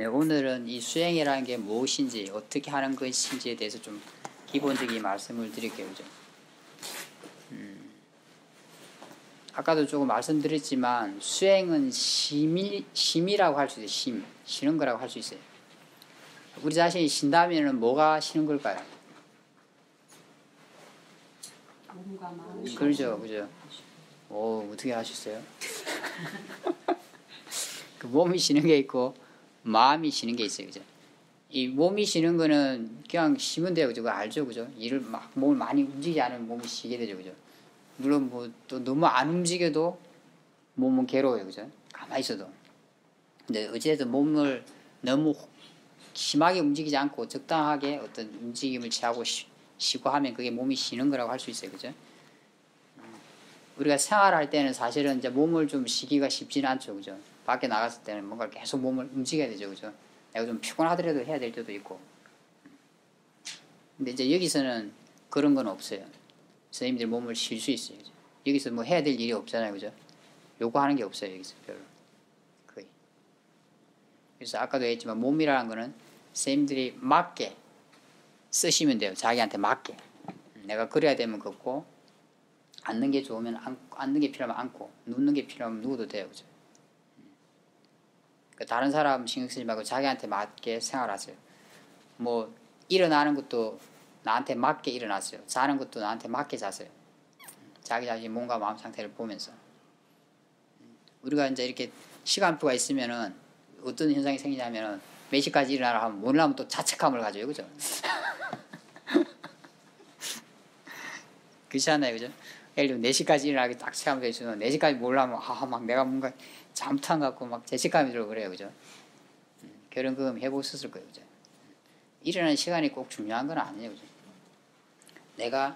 네, 오늘은 이 수행이라는 게 무엇인지 어떻게 하는 것인지에 대해서 좀 기본적인 말씀을 드릴게요. 그죠? 아까도 조금 말씀드렸지만 수행은 심이라고 할 수 있어요. 쉬는 거라고 할 수 있어요. 우리 자신이 쉰다면 뭐가 쉬는 걸까요? 몸과 마음이 그렇죠. 그죠? 오, 어떻게 하셨어요? 그 몸이 쉬는 게 있고 마음이 쉬는 게 있어요. 그죠? 이 몸이 쉬는 거는 그냥 쉬면 돼요. 그죠? 그거 알죠? 그죠? 일을 막 몸을 많이 움직이지 않으면 몸이 쉬게 되죠. 그죠? 물론 뭐 또 너무 안 움직여도 몸은 괴로워요. 그죠? 가만히 있어도. 근데 어찌됐든 몸을 너무 심하게 움직이지 않고 적당하게 어떤 움직임을 취하고 쉬고 하면 그게 몸이 쉬는 거라고 할 수 있어요. 그죠? 우리가 생활할 때는 사실은 이제 몸을 좀 쉬기가 쉽지는 않죠. 그죠? 밖에 나갔을 때는 뭔가 계속 몸을 움직여야 되죠. 그죠? 내가 좀 피곤하더라도 해야 될 때도 있고. 근데 이제 여기서는 그런 건 없어요. 선생님들 몸을 쉴 수 있어요. 그죠? 여기서 뭐 해야 될 일이 없잖아요. 그죠? 요구하는 게 없어요. 여기서 별로. 거의. 그래서 아까도 했지만 몸이라는 거는 선생님들이 맞게 쓰시면 돼요. 자기한테 맞게. 내가 그래야 되면 걷고, 앉는 게 좋으면 앉는 게 필요하면 앉고, 눕는 게 필요하면 누워도 돼요. 그죠? 다른 사람 신경 쓰지 말고 자기한테 맞게 생활하세요. 뭐 일어나는 것도 나한테 맞게 일어나세요. 자는 것도 나한테 맞게 자세요. 자기 자신 몸과 마음 상태를 보면서. 우리가 이제 이렇게 시간표가 있으면은 어떤 현상이 생기냐면은 몇 시까지 일어나라 하면 몰라면 또 자책감을 가져요. 그죠? 그렇지 않나요? 그죠? 예를 들면 4시까지 일어나기 딱 시간표 있으면 4시까지 몰라면 막 내가 뭔가 잘못한 것 같고 막 죄책감이 들고 그래요. 그죠? 그런 거 해보셨을 거예요. 그죠? 일어나는 시간이 꼭 중요한 건 아니에요. 그죠? 내가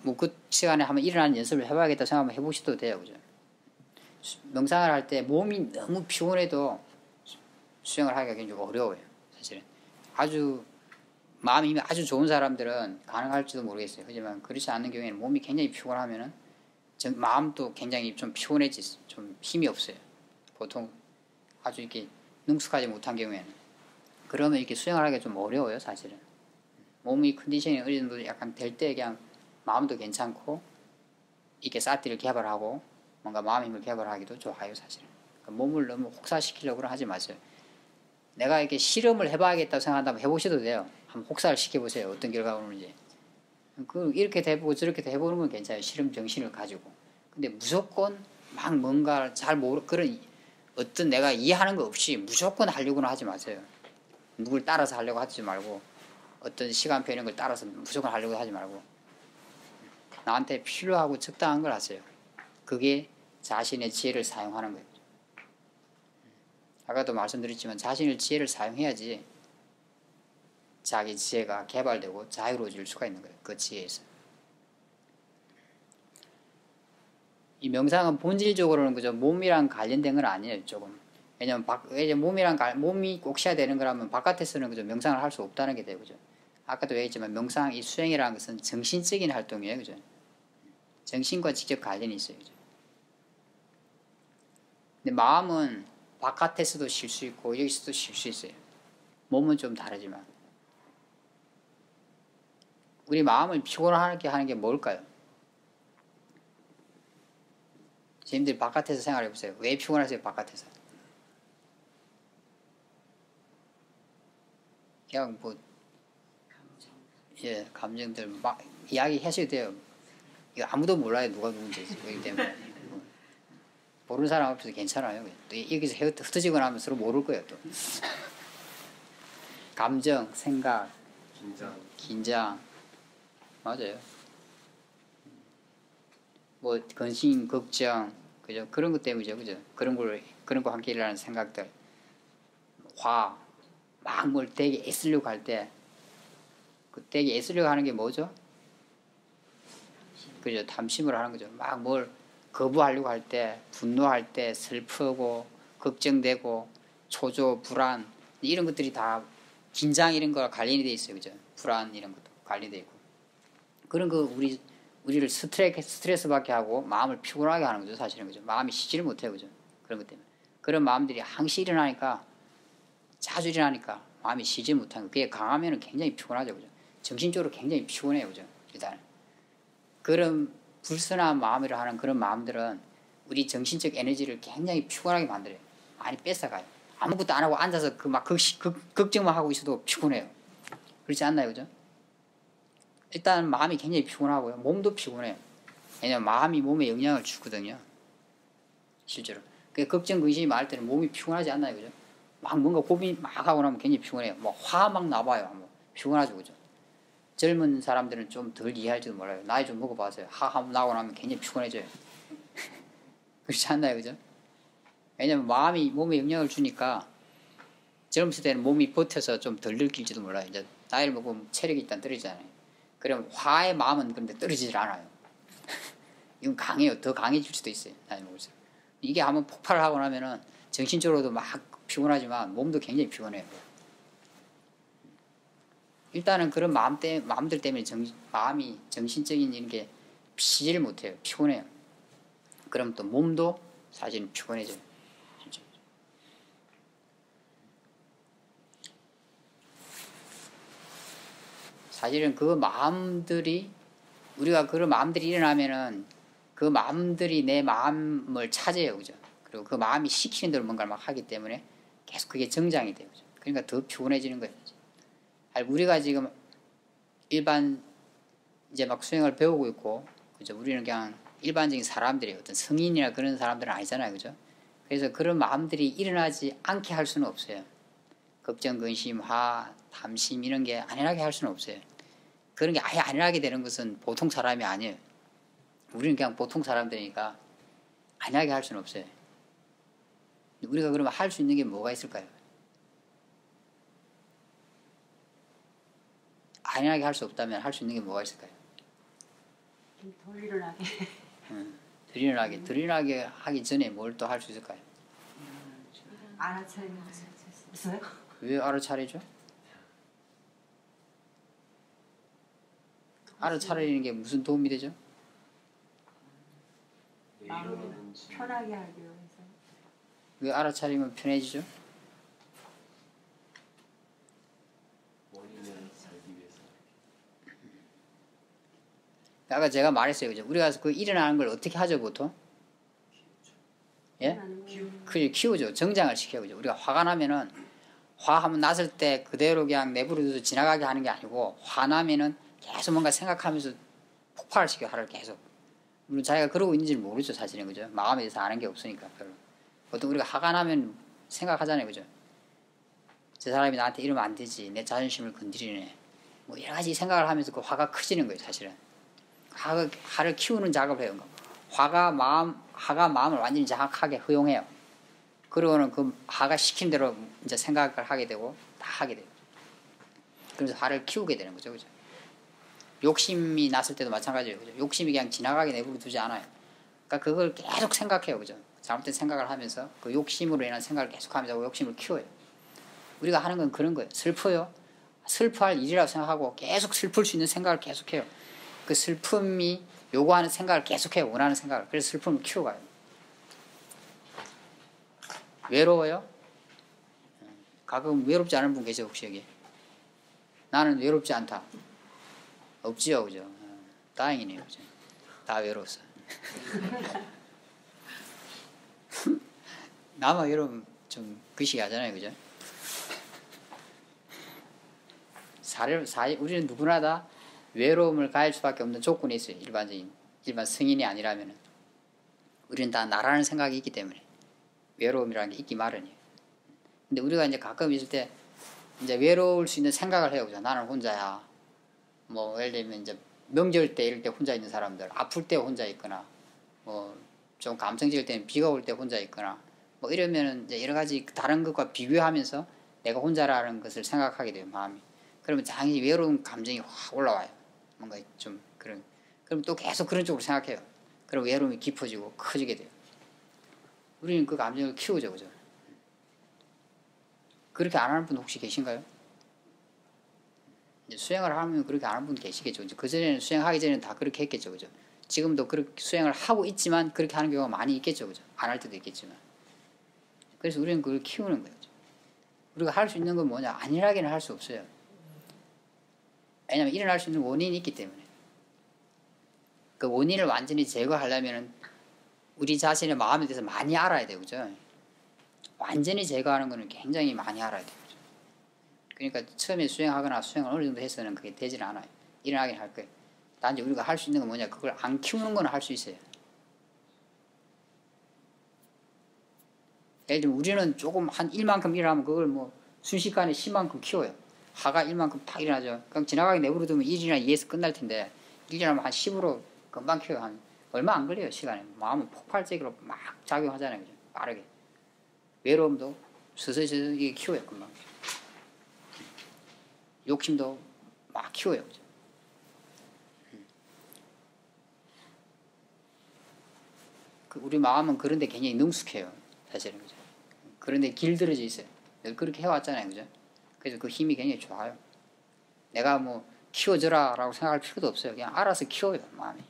뭐 그 시간에 한번 일어나는 연습을 해봐야겠다 생각하면 해보셔도 돼요. 그죠? 명상을 할 때 몸이 너무 피곤해도 수행을 하기가 굉장히 어려워요. 사실은. 아주 마음이 아주 좋은 사람들은 가능할지도 모르겠어요. 하지만 그렇지 않는 경우에는 몸이 굉장히 피곤하면은 마음도 굉장히 좀 피곤해지, 좀 힘이 없어요. 보통 아주 이렇게 능숙하지 못한 경우에는. 그러면 이렇게 수행을 하기가 좀 어려워요, 사실은. 몸이 컨디션이 어느 정도 약간 될 때 그냥 마음도 괜찮고, 이렇게 사티를 개발하고, 뭔가 마음 힘을 개발하기도 좋아요, 사실은. 그러니까 몸을 너무 혹사시키려고는 하지 마세요. 내가 이렇게 실험을 해봐야겠다고 생각한다면 해보셔도 돼요. 한번 혹사를 시켜보세요. 어떤 결과가 오는지. 이렇게 해보고 저렇게 해보는 건 괜찮아요. 실험 정신을 가지고. 근데 무조건 막 뭔가 잘 그런 어떤 내가 이해하는 거 없이 무조건 하려고는 하지 마세요. 누굴 따라서 하려고 하지 말고 어떤 시간표 이런 걸 따라서 무조건 하려고 하지 말고 나한테 필요하고 적당한 걸 하세요. 그게 자신의 지혜를 사용하는 거예요. 아까도 말씀드렸지만 자신의 지혜를 사용해야지 자기 지혜가 개발되고 자유로워질 수가 있는 거예요. 그 지혜에서. 이 명상은 본질적으로는 그저 몸이랑 관련된 건 아니에요. 조금. 왜냐면 몸이 꼭 쉬어야 되는 거라면 바깥에서는 그저 명상을 할 수 없다는 게 돼요. 그죠? 아까도 얘기했지만 명상, 이 수행이라는 것은 정신적인 활동이에요. 그죠? 정신과 직접 관련이 있어요. 그죠? 근데 마음은 바깥에서도 쉴 수 있고 여기서도 쉴 수 있어요. 몸은 좀 다르지만. 우리 마음을 피곤하게 하는 게 뭘까요? 선생님들이 바깥에서 생활해보세요. 왜 피곤하세요? 바깥에서. 그냥 뭐 감정들 막 이야기 하셔도 돼요. 이거 아무도 몰라요. 누가 누군지. 그렇기 때문에. 모르는 사람 앞에서 괜찮아요. 또 여기서 흩어지고 나면 서로 모를 거예요. 또. 감정, 생각, 긴장. 맞아요. 뭐 근심, 걱정, 그죠? 그런 것 때문이죠. 그죠? 그런 거 함께 일어나는 생각들. 막 뭘 되게 애쓰려고 할 때, 그 되게 애쓰려고 하는 게 뭐죠? 그죠? 탐심을 하는 거죠. 막 뭘 거부하려고 할 때, 분노할 때, 슬프고, 걱정되고, 초조, 불안, 이런 것들이 다 긴장 이런 거랑 관련이 돼 있어요. 그죠? 불안 이런 것도 관련이 있고. 그런 거 우리를 스트레스 받게 하고 마음을 피곤하게 하는 거죠. 사실은. 그죠? 마음이 쉬지를 못해요. 그죠? 그런 것 때문에. 그런 마음들이 항시 일어나니까 자주 일어나니까 마음이 쉬지 못하는 거. 그게 강하면 굉장히 피곤하죠. 그죠? 정신적으로 굉장히 피곤해요. 그죠? 일단 그런 불순한 마음이라 하는 그런 마음들은 우리 정신적 에너지를 굉장히 피곤하게 만들어요. 많이 뺏어가요. 아무것도 안 하고 앉아서 그 막 걱정만 하고 있어도 피곤해요. 그렇지 않나요? 그죠? 일단 마음이 굉장히 피곤하고요. 몸도 피곤해요. 왜냐면 마음이 몸에 영향을 주거든요. 실제로. 그 걱정, 근심이 많을 때는 몸이 피곤하지 않나요? 그죠? 막 뭔가 고민 막 하고 나면 굉장히 피곤해요. 뭐 화 막 나봐요. 뭐 피곤하죠. 그죠? 젊은 사람들은 좀 덜 이해할지도 몰라요. 나이 좀 먹어봐서요. 화 나고 나면 굉장히 피곤해져요. 그렇지 않나요? 그죠? 왜냐면 마음이 몸에 영향을 주니까 젊었을 때는 몸이 버텨서 좀 덜 느낄지도 몰라요. 이제 나이를 먹으면 체력이 일단 떨어지잖아요. 그럼 화의 마음은 그런데 떨어지질 않아요. 이건 강해요. 더 강해질 수도 있어요. 나이 먹을수록. 이게 한번 폭발을 하고 나면은 정신적으로도 막 피곤하지만 몸도 굉장히 피곤해요. 일단은 그런 마음들 때문에 마음이 정신적인 이런 게 쉬지를 못해요. 피곤해요. 그럼 또 몸도 사실은 피곤해져요. 사실은 그 마음들이 우리가 그런 마음들이 일어나면은 그 마음들이 내 마음을 차지해요. 그죠? 그리고 그 마음이 시키는 대로 뭔가를 막 하기 때문에 계속 그게 정장이 돼요. 그죠? 그러니까 더 피곤해지는 거예요. 우리가 지금 일반 이제 막 수행을 배우고 있고, 그죠? 우리는 그냥 일반적인 사람들이에요. 어떤 성인이나 그런 사람들은 아니잖아요. 그죠? 그래서 그런 마음들이 일어나지 않게 할 수는 없어요. 걱정, 근심, 화, 탐심 이런 게 안일하게 할 수는 없어요. 그런 게 아예 안일하게 되는 것은 보통 사람이 아니에요. 우리는 그냥 보통 사람들이니까 안일하게 할 수는 없어요. 우리가 그러면 할 수 있는 게 뭐가 있을까요? 안일하게 할 수 없다면 할 수 있는 게 뭐가 있을까요? 덜 일어나게. 덜 일어나게 하기 전에 뭘 또 할 수 있을까요? 알아차리는 있어요? 왜 알아차리죠? 알아차리는 게 무슨 도움이 되죠? 마음을 편하게 하기 위해서. 왜 알아차리면 편해지죠? 원인을 알기 위해서. 아까 제가 말했어요. 그죠? 우리가 그 일어나는 걸 어떻게 하죠, 보통? 예? 키우죠. 정장을 시켜요. 그죠? 우리가 화가 나면은 화 한번 났을 때 그대로 그냥 내버려둬서 지나가게 하는 게 아니고 화나면은 계속 뭔가 생각하면서 폭발을 시켜요. 화를 계속. 물론 자기가 그러고 있는지는 모르죠. 사실은. 그죠? 마음에 대해서 아는 게 없으니까 별로. 보통 우리가 화가 나면 생각하잖아요. 그죠? 저 사람이 나한테 이러면 안 되지. 내 자존심을 건드리네. 뭐 여러 가지 생각을 하면서 그 화가 커지는 거예요. 사실은. 화를 키우는 작업을 해요. 화가 마음을 완전히 장악하게 허용해요. 그러고는 그 화가 시킨 대로 이제 생각을 하게 되고 다 하게 돼요. 그래서 화를 키우게 되는 거죠. 그죠? 욕심이 났을 때도 마찬가지예요. 그죠? 욕심이 그냥 지나가게 내버려 두지 않아요. 그러니까 그걸 계속 생각해요. 그죠? 잘못된 생각을 하면서 그 욕심으로 인한 생각을 계속하면서 그 욕심을 키워요. 우리가 하는 건 그런 거예요. 슬퍼요. 슬퍼할 일이라고 생각하고 계속 슬플 수 있는 생각을 계속해요. 그 슬픔이 요구하는 생각을 계속해요. 원하는 생각을. 그래서 슬픔을 키워가요. 외로워요? 가끔 외롭지 않은 분 계세요, 혹시 여기? 나는 외롭지 않다. 없지요, 그죠? 다행이네요, 그죠? 다 외로웠어. 나만 외로우면 좀 그시기하잖아요, 그죠? 우리는 누구나 다 외로움을 가할 수밖에 없는 조건이 있어요. 일반 성인이 아니라면. 우리는 다 나라는 생각이 있기 때문에. 외로움이라는 게 있기 마련이에요. 근데 우리가 이제 가끔 있을 때 이제 외로울 수 있는 생각을 해요. 그죠? 나는 혼자야. 뭐 예를 들면 이제 명절 때 이럴 때 혼자 있는 사람들, 아플 때 혼자 있거나, 뭐 좀 감성적일 때는 비가 올 때 혼자 있거나, 뭐 이러면은 이제 여러 가지 다른 것과 비교하면서 내가 혼자라는 것을 생각하게 돼요, 마음이. 그러면 당연히 외로운 감정이 확 올라와요. 뭔가 좀 그런. 그럼 또 계속 그런 쪽으로 생각해요. 그럼 외로움이 깊어지고 커지게 돼요. 우리는 그 감정을 키우죠, 그죠? 그렇게 안 하는 분 혹시 계신가요? 이제 수행을 하면 그렇게 안 하는 분 계시겠죠. 그전에는 수행하기 전에는 다 그렇게 했겠죠, 그죠? 지금도 그렇게 수행을 하고 있지만 그렇게 하는 경우가 많이 있겠죠, 그죠? 안 할 때도 있겠지만. 그래서 우리는 그걸 키우는 거예요. 우리가 할 수 있는 건 뭐냐? 안일하게는 할 수 없어요. 왜냐하면 일어날 수 있는 원인이 있기 때문에. 그 원인을 완전히 제거하려면은 우리 자신의 마음에 대해서 많이 알아야 되고, 그죠? 완전히 제거하는 거는 굉장히 많이 알아야 되죠. 그러니까 처음에 수행하거나 수행을 어느 정도 해서는 그게 되지는 않아요. 일어나긴 할 거예요. 단지 우리가 할 수 있는 건 뭐냐? 그걸 안 키우는 건 할 수 있어요. 예를 들면 우리는 조금 한 1만큼 일어나면 그걸 뭐 순식간에 10만큼 키워요. 하가 1만큼 딱 일어나죠. 그럼 지나가게 내버려두면 1이나 2에서 끝날 텐데 1이라면 한 10으로 금방 키워요. 한 얼마 안 걸려요. 시간에. 마음은 폭발적으로 막 작용하잖아요. 그죠? 빠르게. 외로움도 서서히 키워요. 금방. 욕심도 막 키워요. 그죠? 우리 마음은 그런데 굉장히 능숙해요. 사실은. 그죠? 그런데 길들여져 있어요. 그렇게 해왔잖아요. 그죠? 그래서 그 힘이 굉장히 좋아요. 내가 뭐 키워줘라 라고 생각할 필요도 없어요. 그냥 알아서 키워요. 마음이.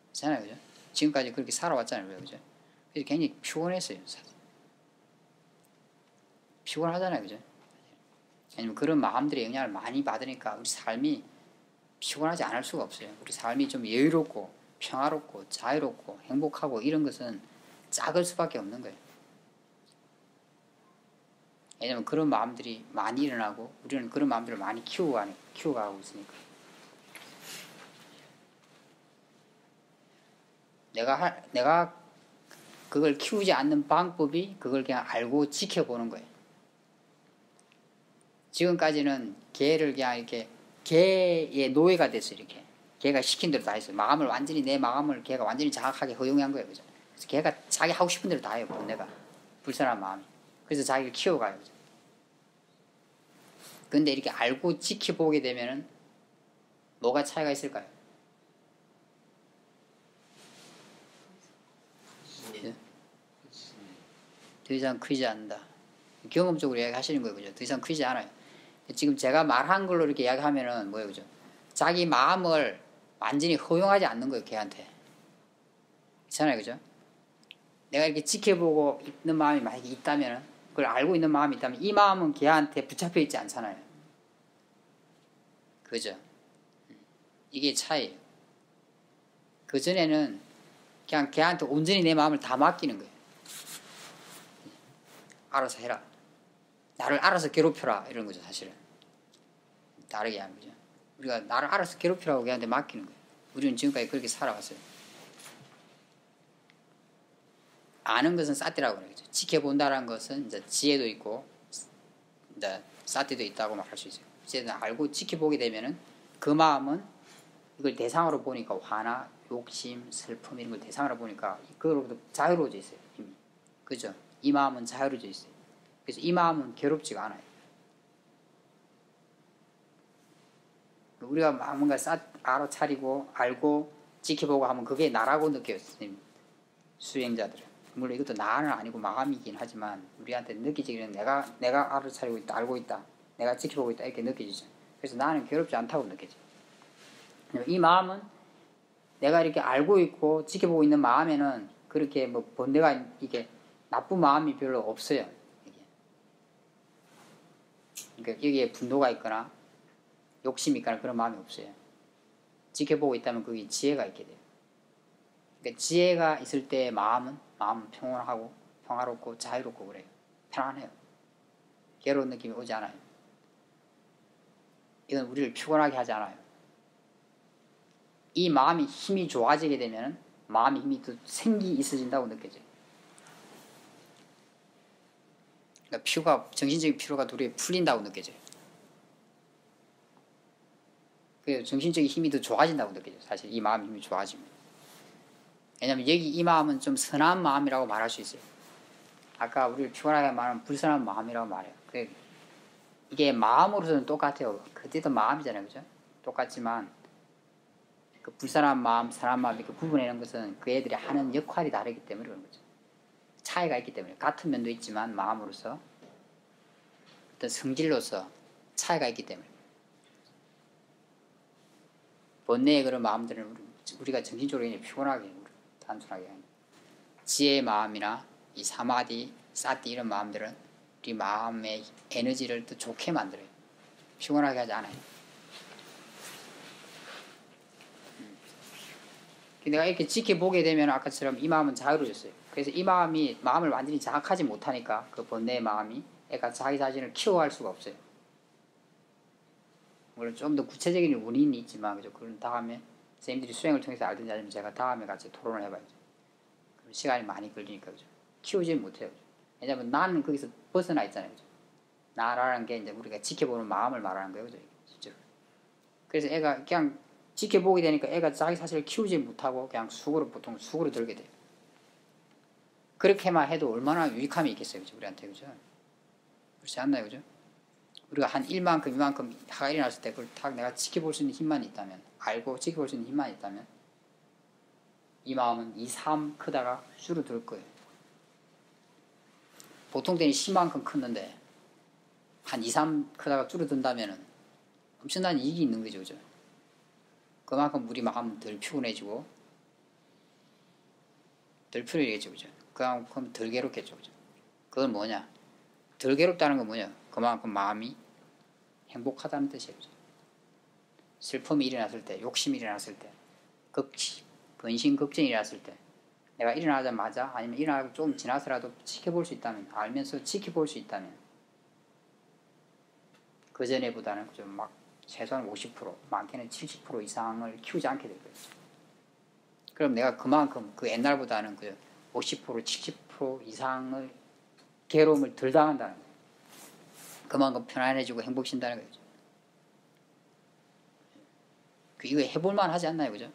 그렇잖아요. 그죠? 지금까지 그렇게 살아왔잖아요. 그죠? 그래서 굉장히 피곤했어요. 피곤하잖아요. 그죠? 왜냐면 그런 마음들의 영향을 많이 받으니까 우리 삶이 피곤하지 않을 수가 없어요. 우리 삶이 좀 여유롭고 평화롭고 자유롭고 행복하고 이런 것은 작을 수밖에 없는 거예요. 왜냐면 그런 마음들이 많이 일어나고 우리는 그런 마음들을 많이 키워가고 있으니까. 내가 그걸 키우지 않는 방법이 그걸 그냥 알고 지켜보는 거예요. 지금까지는 개를 그냥 이렇게 개의 노예가 됐어요. 이렇게 개가 시킨 대로 다 했어요. 마음을 완전히 내 마음을 개가 완전히 장악하게 허용한 거예요. 그죠? 그래서 개가 자기 하고 싶은 대로 다 해요. 내가 불쌍한 마음이. 그래서 자기를 키워가요. 그죠? 근데 이렇게 알고 지켜보게 되면은 뭐가 차이가 있을까요? 더 이상 크지 않는다. 경험적으로 이야기하시는 거예요. 그죠? 더 이상 크지 않아요. 지금 제가 말한 걸로 이렇게 이야기하면은 뭐예요? 그죠? 자기 마음을 완전히 허용하지 않는 거예요. 걔한테. 그렇잖아요. 그죠? 내가 이렇게 지켜보고 있는 마음이 만약에 있다면은 그걸 알고 있는 마음이 있다면 이 마음은 걔한테 붙잡혀 있지 않잖아요. 그죠? 이게 차이예요. 그전에는 그냥 걔한테 온전히 내 마음을 다 맡기는 거예요. 알아서 해라. 나를 알아서 괴롭혀라. 이런 거죠, 사실은. 다르게 하는 거죠. 우리가 나를 알아서 괴롭히라고 걔한테 맡기는 거예요. 우리는 지금까지 그렇게 살아왔어요. 아는 것은 쌌대라고 그러죠. 지켜본다는 것은 이제 지혜도 있고, 이제 쌌대도 있다고 말할 수 있어요. 어쨌든 알고 지켜보게 되면은 그 마음은 이걸 대상으로 보니까 화나, 욕심, 슬픔 이런 걸 대상으로 보니까 그거로부터 자유로워져 있어요. 이미. 그죠? 이 마음은 자유로워져 있어요. 그래서 이 마음은 괴롭지가 않아요. 우리가 막 뭔가 알아차리고 알고 지켜보고 하면 그게 나라고 느껴요. 수행자들은. 물론 이것도 나는 아니고 마음이긴 하지만 우리한테 느끼지기는 내가 알아차리고 있다, 알고 있다, 내가 지켜보고 있다 이렇게 느껴지죠. 그래서 나는 괴롭지 않다고 느껴져요. 이 마음은 내가 이렇게 알고 있고 지켜보고 있는 마음에는 그렇게 뭐 번뇌가 이게 나쁜 마음이 별로 없어요. 그러니까 여기에 분노가 있거나 욕심이 있거나 그런 마음이 없어요. 지켜보고 있다면 거기 지혜가 있게 돼요. 그러니까 지혜가 있을 때 마음은 평온하고 평화롭고 자유롭고 그래요. 편안해요. 괴로운 느낌이 오지 않아요. 이건 우리를 피곤하게 하지 않아요. 이 마음이 힘이 좋아지게 되면 마음의 힘이 또 있어진다고 느껴져요. 그러니까 정신적인 피로가 도리어 풀린다고 느껴져요. 그래서 정신적인 힘이 더 좋아진다고 느껴져요. 사실 이 마음의 힘이 좋아지면. 왜냐하면 여기 이 마음은 좀 선한 마음이라고 말할 수 있어요. 아까 우리를 피곤하게 말하면 불선한 마음이라고 말해요. 이게 마음으로서는 똑같아요. 그때도 마음이잖아요. 그죠? 똑같지만 그 불선한 마음, 선한 마음 이렇게 구분하는 것은 그 애들이 하는 역할이 다르기 때문에 그런 거죠. 차이가 있기 때문에 같은 면도 있지만 마음으로서 어떤 성질로서 차이가 있기 때문에 번뇌의 그런 마음들은 우리가 정신적으로 피곤하게 단순하게 지혜의 마음이나 이 사마디, 사티 이런 마음들은 우리 마음의 에너지를 더 좋게 만들어요. 피곤하게 하지 않아요. 내가 이렇게 지켜보게 되면 아까처럼 이 마음은 자유로워졌어요. 그래서 이 마음을 완전히 장악하지 못하니까 그 번뇌의 마음이 애가 자기 자신을 키워갈 수가 없어요. 물론 좀 더 구체적인 원인이 있지만 그죠? 그런 다음에 선생님들이 수행을 통해서 알든지 아니면 제가 다음에 같이 토론을 해봐야죠. 그럼 시간이 많이 걸리니까 그죠? 키우지 못해요. 그죠? 왜냐면 나는 거기서 벗어나 있잖아요. 그죠? 나라는 게 이제 우리가 지켜보는 마음을 말하는 거예요. 그죠? 실제로. 그래서 애가 그냥 지켜보게 되니까 애가 자기 자신을 키우지 못하고 그냥 보통 숙으로 들게 돼요. 그렇게만 해도 얼마나 유익함이 있겠어요. 그죠? 우리한테. 그죠? 그렇지 않나요? 그죠? 우리가 한 1만큼, 2만큼 화가 일어났을 때 그걸 딱 내가 지켜볼 수 있는 힘만 있다면, 알고 지켜볼 수 있는 힘만 있다면, 이 마음은 2, 3 크다가 줄어들 거예요. 보통 때는 10만큼 컸는데, 한 2, 3 크다가 줄어든다면 엄청난 이익이 있는 거죠. 그죠? 그만큼 우리 마음은 덜 피곤해지고, 덜 피곤해지겠죠. 그죠? 그만큼 덜 괴롭겠죠. 그죠? 그건 뭐냐? 덜 괴롭다는 건 뭐냐? 그만큼 마음이 행복하다는 뜻이에요. 슬픔이 일어났을 때, 욕심이 일어났을 때, 근심, 걱정이 일어났을 때, 내가 일어나자마자 아니면 일어나고 좀 지나서라도 지켜볼 수 있다면, 알면서 지켜볼 수 있다면, 그 전에보다는 좀 막 최소한 50%, 많게는 70% 이상을 키우지 않게 될 거예요. 그럼 내가 그만큼 그 옛날보다는 그 50%, 70% 이상의 괴로움을 덜 당한다는 거예요. 그만큼 편안해지고 행복해진다는 거죠. 이거 해볼만 하지 않나요? 그죠?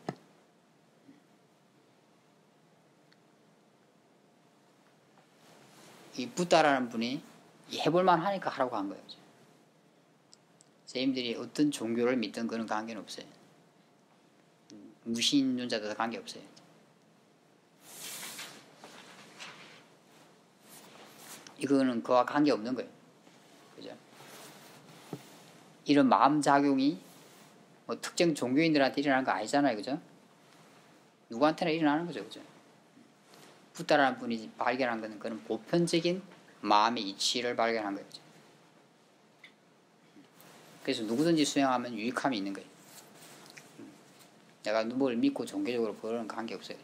이 붓다라는 분이 해볼만 하니까 하라고 한 거예요. 선생님들이 어떤 종교를 믿든 그런 관계는 없어요. 무신론자도 관계없어요. 이거는 그와 관계없는 거예요. 그죠? 이런 마음작용이 뭐 특정 종교인들한테 일어나는 거 아니잖아요. 그죠? 누구한테나 일어나는 거죠. 그죠? 붓다라는 분이 발견한 것은 그런 보편적인 마음의 이치를 발견한 거예요. 그죠? 그래서 누구든지 수행하면 유익함이 있는 거예요. 내가 누구를 믿고 종교적으로 그런 관계없어요.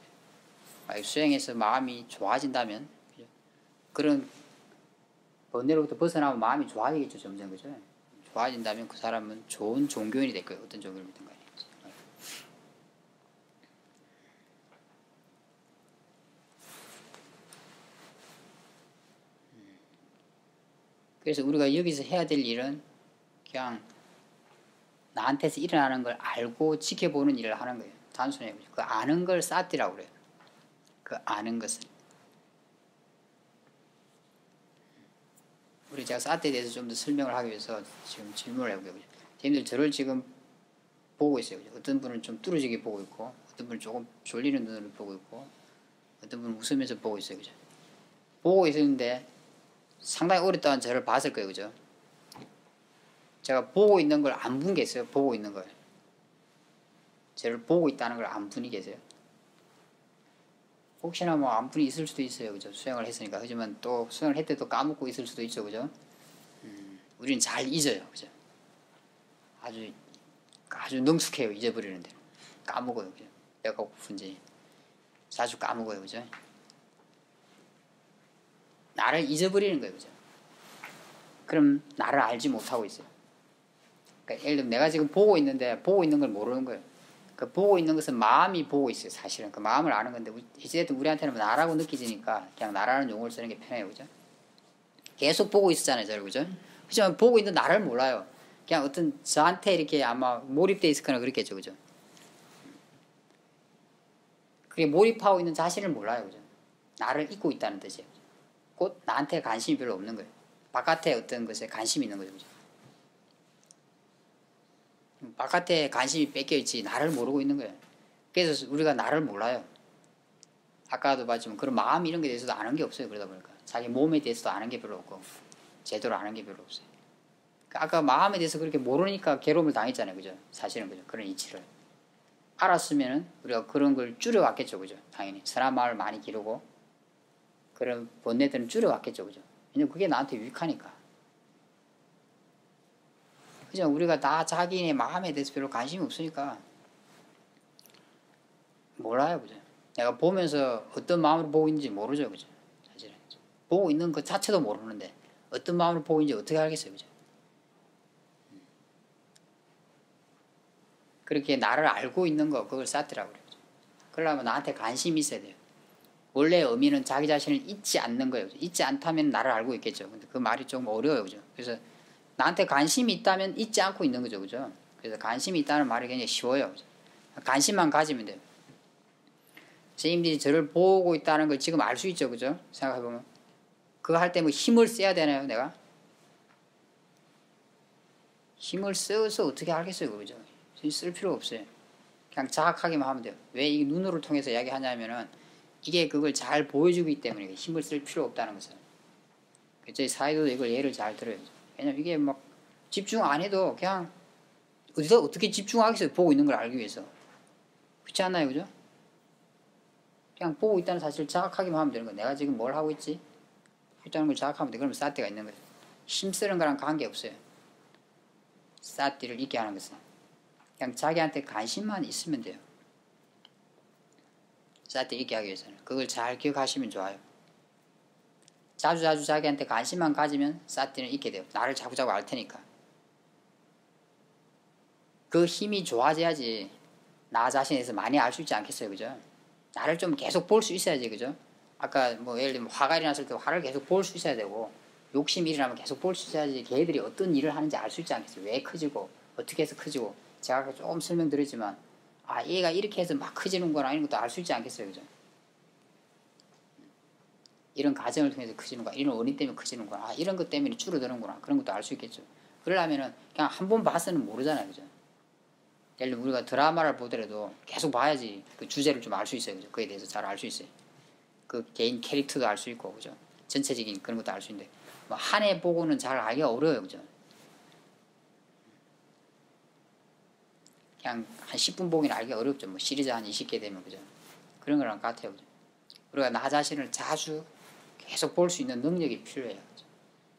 수행해서 마음이 좋아진다면 그죠? 그런 번뇌로부터 벗어나면 마음이 좋아지겠죠. 점점. 그죠? 좋아진다면 그 사람은 좋은 종교인이 될 거예요. 어떤 종교를 믿든 간에. 그래서 우리가 여기서 해야 될 일은 그냥 나한테서 일어나는 걸 알고 지켜보는 일을 하는 거예요. 단순해요. 그 아는 걸 사띠라고 그래요. 그 아는 것을. 우리 제가 사띠에 대해서 좀 더 설명을 하기 위해서 지금 질문을 해보고요. 선생님들 저를 지금 보고 있어요. 어떤 분은 좀 뚫어지게 보고 있고, 어떤 분은 조금 졸리는 눈으로 보고 있고, 어떤 분은 웃으면서 보고 있어요. 그죠? 보고 있었는데 상당히 오랫동안 저를 봤을 거예요. 그죠? 제가 보고 있는 걸 안 본 게 있어요. 보고 있는 걸. 저를 보고 있다는 걸 안 분이 계세요. 혹시나 뭐 안 분이 있을 수도 있어요. 그죠? 수행을 했으니까. 하지만 또 수행을 했을 때도 까먹고 있을 수도 있죠. 그죠? 우리는 잘 잊어요. 그죠? 아주 능숙해요. 잊어버리는데. 까먹어요. 그죠? 배가 고픈지. 자주 까먹어요. 그죠? 나를 잊어버리는 거예요. 그죠? 그럼 나를 알지 못하고 있어요. 그러니까 예를 들면 내가 지금 보고 있는데 보고 있는 걸 모르는 거예요. 그 보고 있는 것은 마음이 보고 있어요. 사실은 그 마음을 아는 건데 이제도 우리한테는 나라고 느껴지니까 그냥 나라는 용어를 쓰는 게 편해요. 그죠? 계속 보고 있었잖아요. 저를. 그죠? 하지만 보고 있는 나를 몰라요. 그냥 어떤 저한테 이렇게 아마 몰입돼 있거나 그렇겠죠. 그죠? 그게 몰입하고 있는 자신을 몰라요. 그죠? 나를 잊고 있다는 뜻이에요. 곧 나한테 관심이 별로 없는 거예요. 바깥에 어떤 것에 관심이 있는 거죠. 그죠? 바깥에 관심이 뺏겨있지 나를 모르고 있는 거예요. 그래서 우리가 나를 몰라요. 아까도 봤지만 그런 마음 이런 게 대해서도 아는 게 없어요. 그러다 보니까 자기 몸에 대해서도 아는 게 별로 없고 제대로 아는 게 별로 없어요. 아까 마음에 대해서 그렇게 모르니까 괴로움을 당했잖아요. 그죠? 사실은 그죠? 그런 이치를 알았으면은 우리가 그런 걸 줄여왔겠죠. 그죠? 당연히 선한 마음을 많이 기르고 그런 번뇌들은 줄여왔겠죠. 그죠? 왜냐면 그게 나한테 유익하니까. 그죠? 우리가 다 자기네 마음에 대해서 별로 관심이 없으니까 몰라요, 그죠? 내가 보면서 어떤 마음으로 보고 있는지 모르죠, 그죠? 사실은 보고 있는 것 자체도 모르는데 어떤 마음으로 보고 있는지 어떻게 알겠어요, 그죠? 그렇게 나를 알고 있는 거 그걸 사티라고 그래요. 그러려면 나한테 관심이 있어야 돼요. 원래 의미는 자기 자신을 잊지 않는 거예요. 그죠? 잊지 않다면 나를 알고 있겠죠. 근데 그 말이 좀 어려워요, 그죠? 그래서 나한테 관심이 있다면 잊지 않고 있는 거죠, 그죠? 그래서 관심이 있다는 말이 굉장히 쉬워요, 그죠? 관심만 가지면 돼요. 선생님들이 저를 보고 있다는 걸 지금 알 수 있죠, 그죠? 생각해보면 그거 할 때 뭐 힘을 써야 되나요, 내가? 힘을 써서 어떻게 알겠어요, 그죠? 쓸 필요 없어요. 그냥 자각하기만 하면 돼요. 왜 이 눈으로 통해서 이야기하냐면은 이게 그걸 잘 보여주기 때문에 힘을 쓸 필요 없다는 것을. 저희 사회도 이걸 예를 잘 들어요. 왜냐면 이게 막 집중 안 해도 그냥 어디서 어떻게 집중하겠어요, 보고 있는 걸 알기 위해서. 그렇지 않나요, 그죠? 그냥 보고 있다는 사실을 자각하기만 하면 되는 거예요. 내가 지금 뭘 하고 있지? 있다는 걸 자각하면 돼. 그러면 사티가 있는 거예요. 힘쓰는 거랑 관계없어요. 사티를 있게 하는 것은. 그냥 자기한테 관심만 있으면 돼요. 사티 있게 하기 위해서는. 그걸 잘 기억하시면 좋아요. 자주 자기한테 관심만 가지면 사티는 있게 돼요. 나를 자꾸자꾸 알 테니까. 그 힘이 좋아져야지 나 자신에 대해서 많이 알 수 있지 않겠어요, 그죠? 나를 좀 계속 볼 수 있어야지, 그죠? 아까 뭐 예를 들면 화가 일어났을 때 화를 계속 볼 수 있어야 되고 욕심이 일어나면 계속 볼 수 있어야지 걔들이 어떤 일을 하는지 알 수 있지 않겠어요? 왜 커지고 어떻게 해서 커지고. 제가 아까 조금 설명드렸지만 아 얘가 이렇게 해서 막 커지는구나 이런 것도 알 수 있지 않겠어요, 그죠? 이런 과정을 통해서 커지는구나, 이런 원인 때문에 커지는구나, 아 이런 것 때문에 줄어드는구나, 그런 것도 알 수 있겠죠. 그러려면은 그냥 한 번 봐서는 모르잖아요, 그죠? 예를 들면 우리가 드라마를 보더라도 계속 봐야지 그 주제를 좀 알 수 있어요, 그죠? 그에 대해서 잘 알 수 있어요. 그 개인 캐릭터도 알 수 있고, 그죠? 전체적인 그런 것도 알 수 있는데 뭐 한 해 보고는 잘 알기가 어려워요, 그죠? 그냥 한 10분 보기는 알기가 어렵죠. 뭐 시리즈 한 20개 되면, 그죠? 그런 거랑 같아요, 그죠? 우리가 나 자신을 자주 계속 볼 수 있는 능력이 필요해요, 그죠?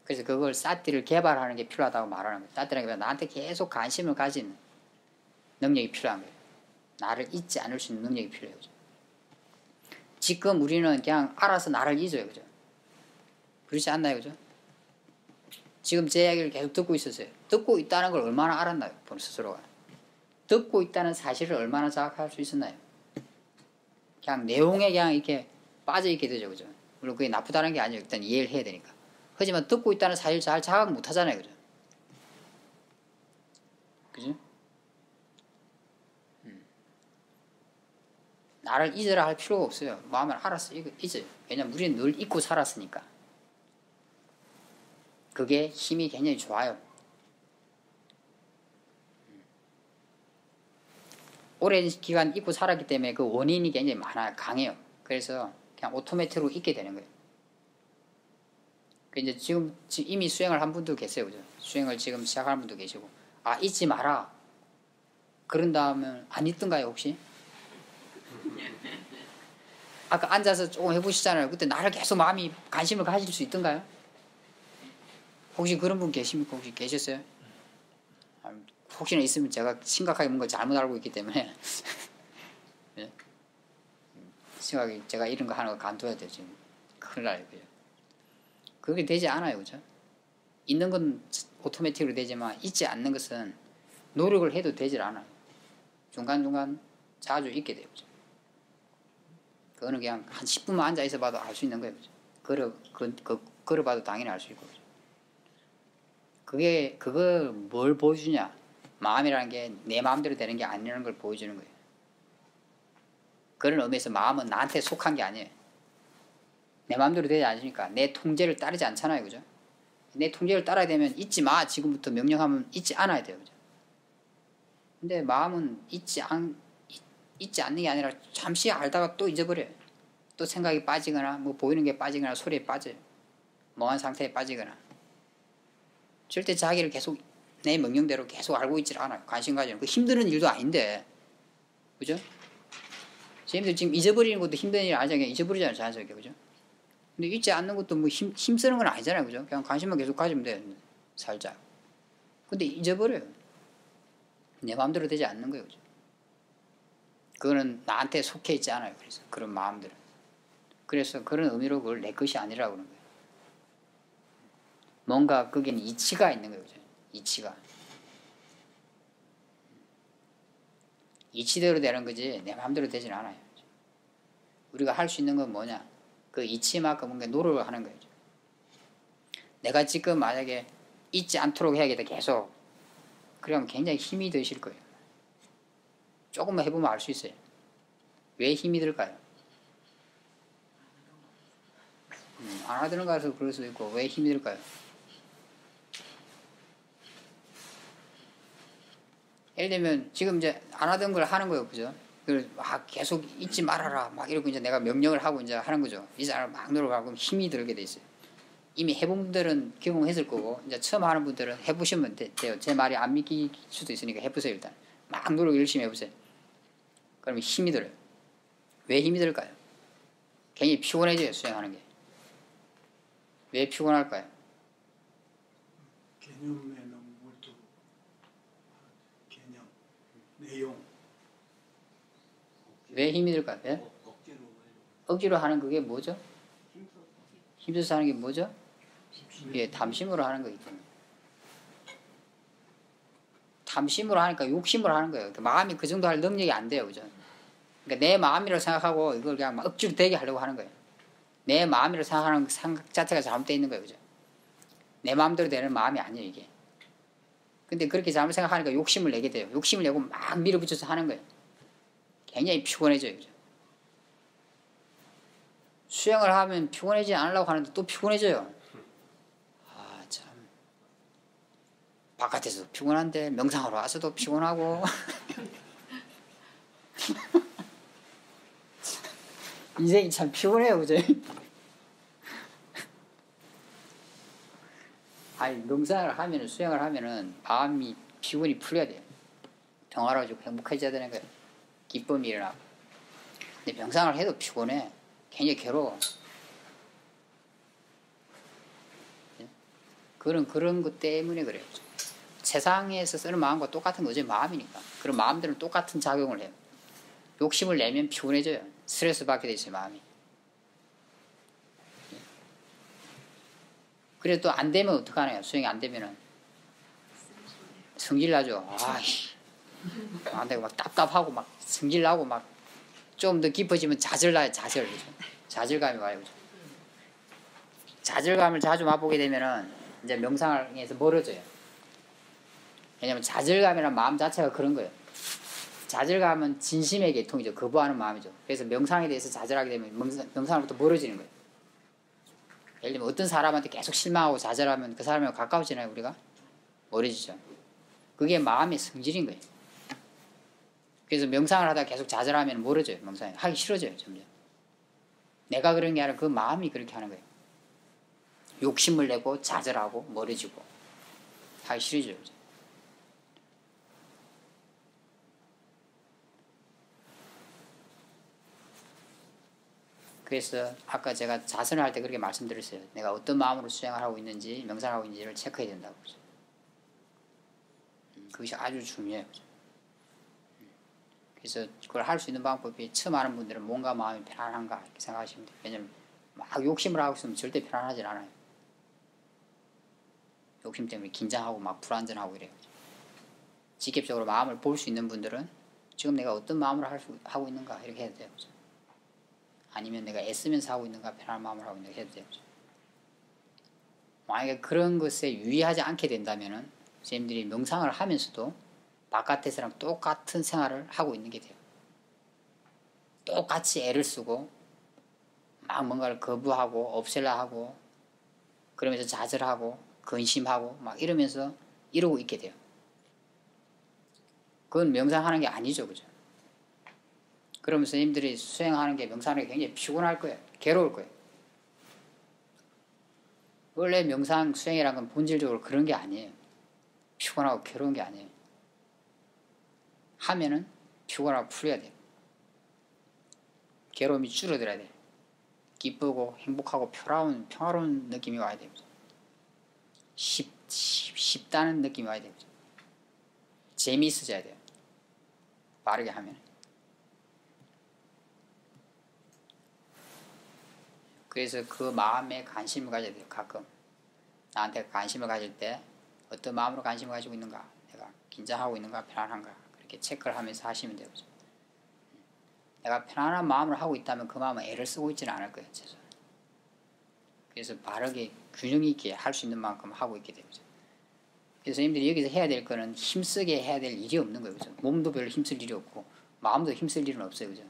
그래서 그걸 사티를 개발하는 게 필요하다고 말하는 거예요. 사티라는 게 나한테 계속 관심을 가진 능력이 필요한 거예요. 나를 잊지 않을 수 있는 능력이 필요해요, 그죠? 지금 우리는 그냥 알아서 나를 잊어요, 그죠? 그렇지 않나요, 그죠? 지금 제 이야기를 계속 듣고 있었어요. 듣고 있다는 걸 얼마나 알았나요, 본 스스로가? 듣고 있다는 사실을 얼마나 자각할 수 있었나요? 그냥 내용에 그냥 이렇게 빠져있게 되죠, 그죠? 물론 그게 나쁘다는 게 아니에요. 일단 이해를 해야 되니까. 하지만 듣고 있다는 사실 잘 자각 못 하잖아요, 그죠? 그죠? 나를 잊으라 할 필요가 없어요. 마음을 알아서 잊어요. 왜냐면 우리는 늘 잊고 살았으니까. 그게 힘이 굉장히 좋아요. 오랜 기간 잊고 살았기 때문에 그 원인이 굉장히 많아요. 강해요. 그래서 그냥 오토매틱으로 잊게 되는 거예요. 이제 지금 이미 수행을 한 분도 계세요, 그죠? 수행을 지금 시작하는 분도 계시고, 아 잊지 마라. 그런 다음에 안 잊던가요, 혹시? 아까 앉아서 조금 해보시잖아요. 그때 나를 계속 마음이 관심을 가질 수 있던가요? 혹시 그런 분 계십니까? 혹시 계셨어요? 혹시나 있으면 제가 심각하게 뭔가 잘못 알고 있기 때문에 네? 심각하게 제가 이런 거 하는 거 간둬야 돼요, 지금. 큰일 나요, 그죠? 그게 되지 않아요, 그죠? 있는 건 오토매틱으로 되지만 잊지 않는 것은 노력을 해도 되질 않아요. 중간중간 자주 잊게 돼요, 그죠? 그거는 그냥 한 10분만 앉아 있어 봐도 알 수 있는 거예요, 그죠? 걸어봐도 당연히 알 수 있고, 그죠? 그걸 뭘 보여주냐? 마음이라는 게 내 마음대로 되는 게 아니라는 걸 보여주는 거예요. 그런 의미에서 마음은 나한테 속한 게 아니에요. 내 마음대로 되지 않으니까 내 통제를 따르지 않잖아요, 그죠? 내 통제를 따라야 되면 잊지 마, 지금부터 명령하면 잊지 않아야 돼요, 그죠? 근데 마음은 잊지 않는 게 아니라 잠시 알다가 또 잊어버려요. 또 생각이 빠지거나 뭐 보이는 게 빠지거나 소리에 빠져요. 멍한 상태에 빠지거나. 절대 자기를 계속 내 명령대로 계속 알고 있질 않아요. 관심 가지는. 그 힘드는 일도 아닌데, 그죠? 선생님들 지금 잊어버리는 것도 힘든 일 아니잖아요. 그냥 잊어버리잖아요, 자연스럽게, 그죠? 근데 잊지 않는 것도 뭐 힘쓰는 건 아니잖아요. 그죠? 그냥 관심만 계속 가지면 돼요. 살짝. 근데 잊어버려요. 내 마음대로 되지 않는 거예요. 그죠? 그거는 나한테 속해 있지 않아요. 그래서 그런 마음들은. 그래서 그런 의미로 그걸 내 것이 아니라고 그러는 거예요. 뭔가 거기는 이치가 있는 거예요. 그죠? 이치가. 이치대로 되는 거지 내 마음대로 되진 않아요. 우리가 할 수 있는 건 뭐냐? 그 이치만큼 뭔가 노력을 하는 거예요. 내가 지금 만약에 잊지 않도록 해야겠다 계속. 그러면 굉장히 힘이 드실 거예요. 조금만 해보면 알 수 있어요. 왜 힘이 들까요? 안 하드는 거라서 그럴 수도 있고 왜 힘이 들까요? 예를 들면 지금 이제 안 하던 걸 하는 거예요. 그죠? 그걸 막 계속 잊지 말아라 막 이러고 이제 내가 명령을 하고 이제 하는 거죠. 이 사람 막 노력하고 힘이 들게 돼 있어요. 이미 해본 분들은 경험했을 거고 이제 처음 하는 분들은 해보시면 돼요. 제 말이 안 믿길 수도 있으니까 해보세요. 일단 막 노력 열심히 해보세요. 그러면 힘이 들어요. 왜 힘이 들까요? 굉장히 피곤해져요. 수행하는 게. 왜 피곤할까요? 개념에 너무 몰두. 개념, 내용. 왜 힘이 들까요? 예? 억지로 하는 그게 뭐죠? 힘줘서 하는 게 뭐죠? 예, 탐심으로 하는 거기 때문에. 탐심으로 하니까 욕심으로 하는 거예요. 그러니까 마음이 그 정도 할 능력이 안 돼요. 그죠? 그러니까 내 마음이라고 생각하고 이걸 그냥 막 억지로 되게 하려고 하는 거예요. 내 마음이라고 생각하는 생각 자체가 잘못되어 있는 거예요. 그죠? 내 마음대로 되는 마음이 아니에요, 이게. 근데 그렇게 잘못 생각하니까 욕심을 내게 돼요. 욕심을 내고 막 밀어붙여서 하는 거예요. 굉장히 피곤해져요. 그죠? 수행을 하면 피곤해지지 않으려고 하는데 또 피곤해져요. 아, 참. 바깥에서도 피곤한데 명상하러 와서도 피곤하고 인생이 참 피곤해요. 그죠? 아니, 명상을 하면은, 수행을 하면은 마음이 피곤이 풀려야 돼요. 평화로워지고 행복해져야 되는 거예요. 기쁨이 일어나고. 근데 명상을 해도 피곤해. 굉장히 괴로워. 그런 것 때문에 그래요. 세상에서 쓰는 마음과 똑같은 거죠. 마음이니까. 그런 마음들은 똑같은 작용을 해요. 욕심을 내면 피곤해져요. 스트레스 받게 돼 있어요, 마음이. 그래도 또 안 되면 어떡하나요? 수행이 안 되면은. 성질 나죠. 아이씨. 안 되고 막 답답하고 막 성질 나고 막 좀 더 깊어지면 좌절 나요, 좌절. 그죠? 좌절감이 와요. 그죠? 좌절감을 자주 맛보게 되면은 이제 명상에서 멀어져요. 왜냐면 좌절감이란 마음 자체가 그런 거예요. 좌절감은 진심의 계통이죠. 거부하는 마음이죠. 그래서 명상에 대해서 좌절하게 되면 명상으로부터 멀어지는 거예요. 예를 들면 어떤 사람한테 계속 실망하고 좌절하면 그 사람하고 가까워지나요, 우리가? 멀어지죠. 그게 마음의 성질인 거예요. 그래서 명상을 하다가 계속 좌절하면 멀어져요. 명상이 하기 싫어져요. 점점. 내가 그런 게 아니라 그 마음이 그렇게 하는 거예요. 욕심을 내고 좌절하고 멀어지고 하기 싫어져요. 그래서 아까 제가 자선을 할 때 그렇게 말씀드렸어요. 내가 어떤 마음으로 수행을 하고 있는지 명상을 하고 있는지를 체크해야 된다고. 그것이 아주 중요해요. 그래서 그걸 할 수 있는 방법이 처음 하는 분들은 뭔가 마음이 편안한가 이렇게 생각하시면 돼요. 왜냐면 막 욕심을 하고 있으면 절대 편안하지 않아요. 욕심 때문에 긴장하고 막 불안전하고 이래요. 직접적으로 마음을 볼 수 있는 분들은 지금 내가 어떤 마음으로 하고 있는가 이렇게 해도 돼요. 아니면 내가 애쓰면서 하고 있는가 편안한 마음으로 하고 있는가 해도 돼요. 만약에 그런 것에 유의하지 않게 된다면은 선생님들이 명상을 하면서도 바깥에서랑 똑같은 생활을 하고 있는 게 돼요. 똑같이 애를 쓰고 막 뭔가를 거부하고 없애려 하고 그러면서 좌절하고 근심하고 막 이러면서 이러고 있게 돼요. 그건 명상하는 게 아니죠. 그죠? 그러면 선생님들이 수행하는 게 명상하는 게 굉장히 피곤할 거예요. 괴로울 거예요. 원래 명상 수행이라는 건 본질적으로 그런 게 아니에요. 피곤하고 괴로운 게 아니에요. 하면은 피곤하고 풀려야 돼요. 괴로움이 줄어들어야 돼요. 기쁘고 행복하고 평화로운 느낌이 와야 됩니다. 쉽다는 느낌이 와야 됩니다. 재미있어져야 돼요. 빠르게 하면. 그래서 그 마음에 관심을 가져야 돼요. 가끔 나한테 관심을 가질 때 어떤 마음으로 관심을 가지고 있는가, 내가 긴장하고 있는가, 편안한가, 그렇게 체크를 하면서 하시면 돼요. 내가 편안한 마음으로 하고 있다면 그 마음은 애를 쓰고 있지는 않을 거예요. 그래서 바르게 균형 있게 할 수 있는 만큼 하고 있게 됩니다. 그래서 선생님들이 여기서 해야 될 거는 힘쓰게 해야 될 일이 없는 거예요. 그죠? 몸도 별로 힘쓸 일이 없고 마음도 힘쓸 일은 없어요. 그죠?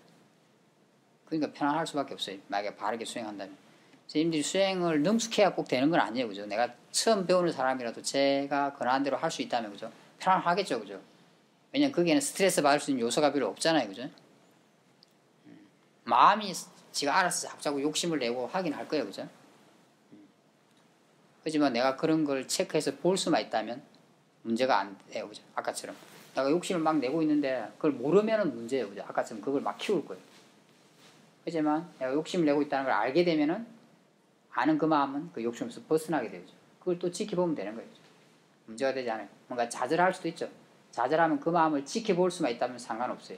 그러니까 편안할 수밖에 없어요. 만약에 바르게 수행한다면. 선생님들이 수행을 능숙해야 꼭 되는 건 아니에요. 그죠? 내가 처음 배우는 사람이라도 제가 권한 대로 할 수 있다면 그죠? 편안하겠죠. 그죠? 왜냐면 거기에는 스트레스 받을 수 있는 요소가 별로 없잖아요. 그죠? 마음이 지가 알아서 자꾸 욕심을 내고 하긴 할 거예요. 그죠? 하지만 내가 그런 걸 체크해서 볼 수만 있다면 문제가 안 돼요. 그죠? 아까처럼. 내가 욕심을 막 내고 있는데 그걸 모르면 문제예요. 그죠? 아까처럼 그걸 막 키울 거예요. 하지만 내가 욕심을 내고 있다는 걸 알게 되면은 아는 그 마음은 그 욕심에서 벗어나게 되죠. 그걸 또 지켜보면 되는 거예요. 문제가 되지 않아요. 뭔가 좌절할 수도 있죠. 좌절하면 그 마음을 지켜볼 수만 있다면 상관없어요.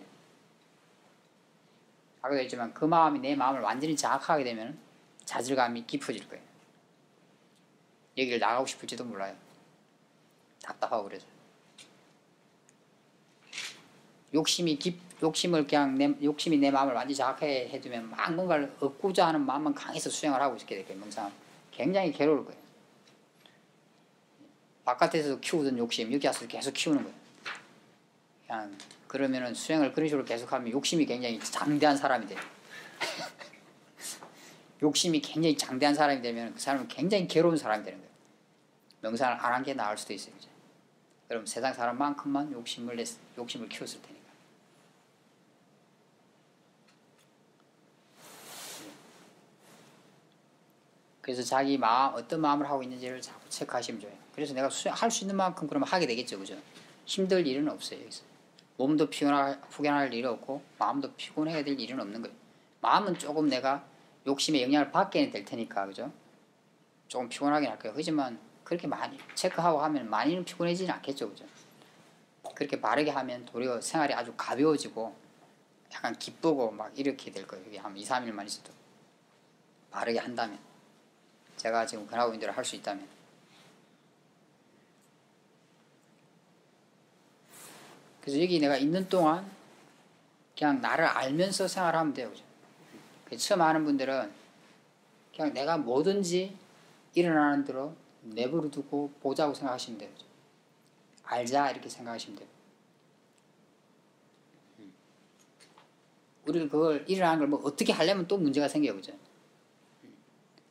아까도 했지만 그 마음이 내 마음을 완전히 장악하게 되면 좌절감이 깊어질 거예요. 여기를 나가고 싶을지도 몰라요. 답답하고 그래서. 욕심이 내 마음을 완전히 장악해 해두면 막 뭔가를 얻고자 하는 마음만 강해서 수행을 하고 있게 될 거예요. 명상 굉장히 괴로울 거예요. 바깥에서 키우던 욕심 여기 와서 계속 키우는 거예요. 그냥 그러면은 수행을 그런 식으로 계속하면 욕심이 굉장히 장대한 사람이 돼요. 욕심이 굉장히 장대한 사람이 되면 그 사람은 굉장히 괴로운 사람이 되는 거예요. 명상을 안 한 게 나을 수도 있어요. 그죠? 그럼 세상 사람만큼만 욕심을 키웠을 테니까. 그래서 자기 마음, 어떤 마음을 하고 있는지를 자꾸 체크하시면 좋아요. 그래서 내가 할 수 있는 만큼 그러면 하게 되겠죠. 그죠? 힘들 일은 없어요. 여기서. 몸도 후련할 일이 없고 마음도 피곤해야 될 일은 없는 거예요. 마음은 조금 내가 욕심의 영향을 받게 될 테니까. 그죠? 조금 피곤하긴 할 거예요. 하지만 그렇게 많이 체크하고 하면 많이는 피곤해지진 않겠죠. 그죠? 그렇게 바르게 하면 도리어 생활이 아주 가벼워지고 약간 기쁘고 막 이렇게 될 거예요. 여기 한 2, 3일만 있어도. 바르게 한다면. 제가 지금 권하고 있는 대로 할 수 있다면. 그래서 여기 내가 있는 동안 그냥 나를 알면서 생활하면 돼요. 그죠? 처음 하는 분들은 그냥 내가 뭐든지 일어나는 대로 내버려 두고 보자고 생각하시면 돼요. 알자 이렇게 생각하시면 돼요. 우리가 그걸 일어나는 걸 뭐 어떻게 하려면 또 문제가 생겨요. 그죠?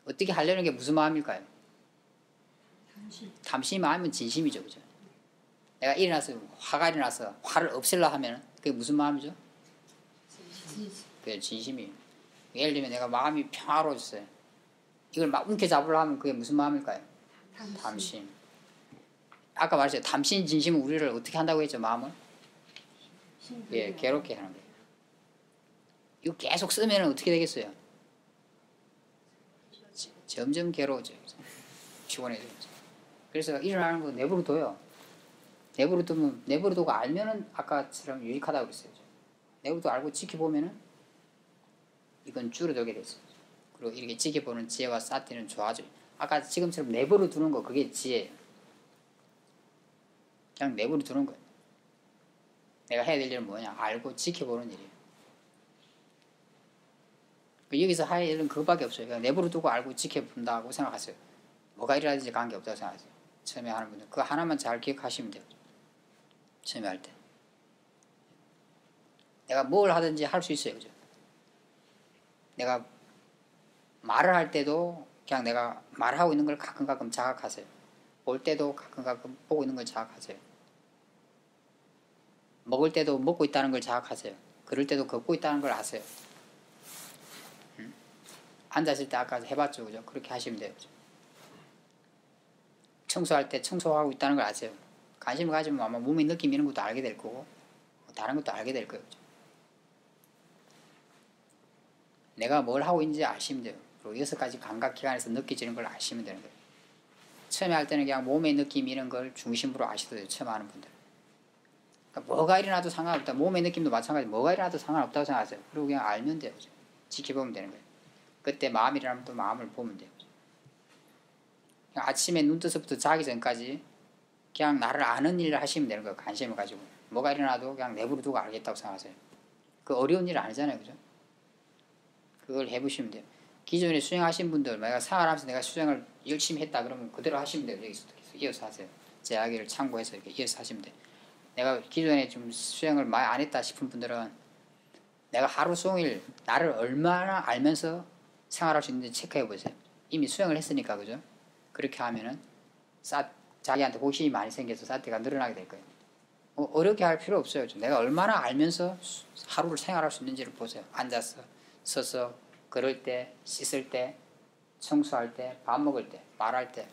어떻게 하려는 게 무슨 마음일까요? 탐심이 마음이면 진심이죠. 그죠? 내가 일어나서 화가 일어나서 화를 없애려 하면 그게 무슨 마음이죠? 그게 진심이에요. 예를 들면 내가 마음이 평화로워졌어요. 이걸 막 움켜잡으려 하면 그게 무슨 마음일까요? 탐심. 아까 말했죠. 탐심, 진심은 우리를 어떻게 한다고 했죠? 마음을? 예, 괴롭게 하는 거예요. 이거 계속 쓰면 어떻게 되겠어요? 점점 괴로워져요. 피곤해져요. 그래서 일어나는 거 내버려 둬요. 내버려 두고 알면은 아까처럼 유익하다고 그랬어요. 내버려 두고 알고 지켜보면은 이건 줄어들게 됐어요. 그리고 이렇게 지켜보는 지혜와 사티는 좋아져요. 아까 지금처럼 내버려 두는 거 그게 지혜예요. 그냥 내버려 두는 거예요. 내가 해야 될 일은 뭐냐? 알고 지켜보는 일이에요. 여기서 할 일은 그것밖에 없어요. 그냥 내버려 두고 알고 지켜본다고 생각하세요. 뭐가 일어나든지 관계없다고 생각하세요. 처음에 하는 분들 그거 하나만 잘 기억하시면 돼요. 처음에 할 때 내가 뭘 하든지 할 수 있어요. 그죠? 내가 말을 할 때도 그냥 내가 말하고 있는 걸 가끔 자각하세요. 볼 때도 가끔 보고 있는 걸 자각하세요. 먹을 때도 먹고 있다는 걸 자각하세요. 걸을 때도 걷고 있다는 걸 아세요. 앉았을 때 아까 해봤죠. 그죠? 그렇게 하시면 돼요. 그죠? 청소할 때 청소하고 있다는 걸 아세요. 관심을 가지면 아마 몸의 느낌 이런 것도 알게 될 거고 다른 것도 알게 될 거예요. 그죠? 내가 뭘 하고 있는지 아시면 돼요. 그 6가지 감각 기관에서 느껴지는 걸 아시면 되는 거예요. 처음에 할 때는 그냥 몸의 느낌 이런 걸 중심으로 아셔도 돼요. 처음 하는 분들. 그러니까 뭐가 일어나도 상관없다. 몸의 느낌도 마찬가지. 뭐가 일어나도 상관없다고 생각하세요. 그리고 그냥 알면 돼요. 지켜보면 되는 거예요. 그때 마음이 일어나면 또 마음을 보면 돼요. 그냥 아침에 눈 떠서부터 자기 전까지 그냥 나를 아는 일을 하시면 되는 거예요. 관심을 가지고. 뭐가 일어나도 그냥 내버려 두고 알겠다고 생각하세요. 그 어려운 일 아니잖아요. 그죠? 그걸 해보시면 돼요. 기존에 수행하신 분들, 내가 생활하면서 내가 수행을 열심히 했다 그러면 그대로 하시면 돼요. 여기서 이어서 하세요. 제 이야기를 참고해서 이렇게 이어서 하시면 돼요. 내가 기존에 좀 수행을 많이 안 했다 싶은 분들은 내가 하루 종일 나를 얼마나 알면서 생활할 수 있는지 체크해 보세요. 이미 수행을 했으니까, 그죠? 그렇게 하면은 자기한테 호기심이 많이 생겨서 사태가 늘어나게 될 거예요. 어렵게 할 필요 없어요. 내가 얼마나 알면서 하루를 생활할 수 있는지를 보세요. 앉아서, 서서, 걸을 때, 씻을 때, 청소할 때, 밥 먹을 때, 말할 때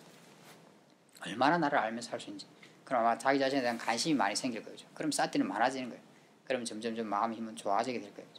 얼마나 나를 알면서 할 수 있는지. 그럼 아마 자기 자신에 대한 관심이 많이 생길 거죠. 그럼 사태는 많아지는 거예요. 그럼 점점점 마음 힘은 좋아지게 될 거예요.